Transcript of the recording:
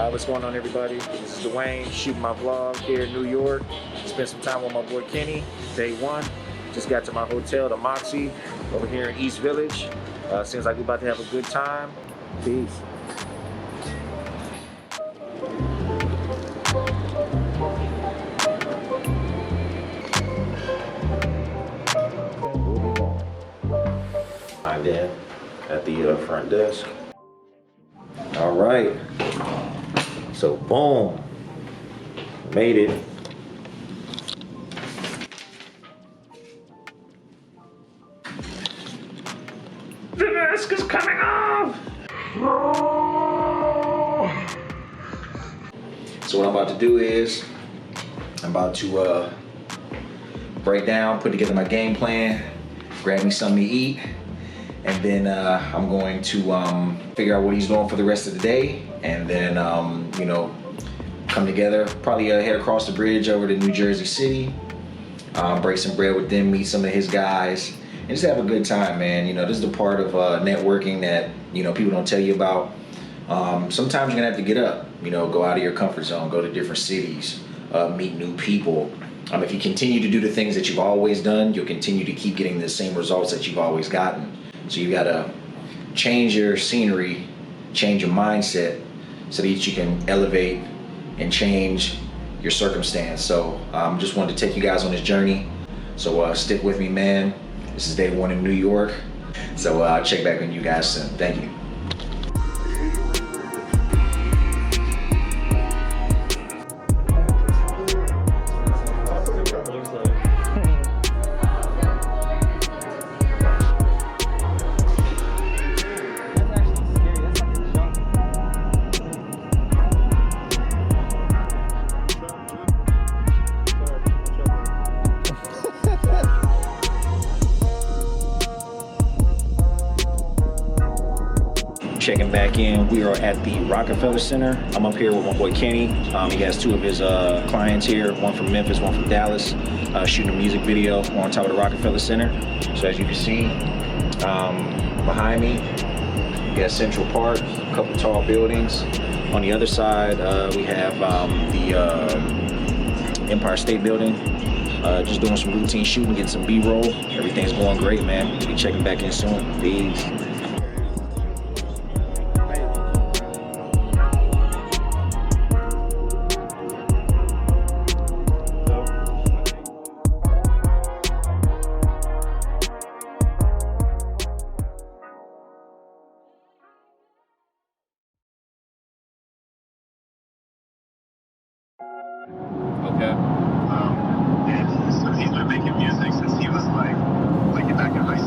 What's going on, everybody? This is Dwayne shooting my vlog here in New York. Spent some time with my boy Kenny, day one. Just got to my hotel, the Moxie, over here in East Village. Seems like we're about to have a good time. Peace. I'm in at the front desk. All right. So boom, made it. The mask is coming off. So what I'm about to do is, I'm about to break down, put together my game plan, grab me something to eat, and then I'm going to figure out what he's doing for the rest of the day, and then you know, come together, probably head across the bridge over to New Jersey City, break some bread with them, meet some of his guys, and just have a good time, man. You know, this is the part of networking that, you know, people don't tell you about. Sometimes you're gonna have to get up, you know, go out of your comfort zone, go to different cities, meet new people. If you continue to do the things that you've always done, you'll continue to keep getting the same results that you've always gotten. So you gotta change your scenery, change your mindset, so that you can elevate and change your circumstance. So just wanted to take you guys on this journey. So stick with me, man. This is day one in New York. So I'll check back on you guys soon. Thank you. Checking back in, we are at the Rockefeller Center. I'm up here with my boy Kenny. He has two of his clients here, one from Memphis, one from Dallas, shooting a music video on top of the Rockefeller Center. So as you can see, behind me, we got Central Park, a couple tall buildings. On the other side, we have the Empire State Building. Just doing some routine shooting, getting some B-roll. Everything's going great, man. Be checking back in soon. Peace. Okay. And he's been making music since he was like back in high school.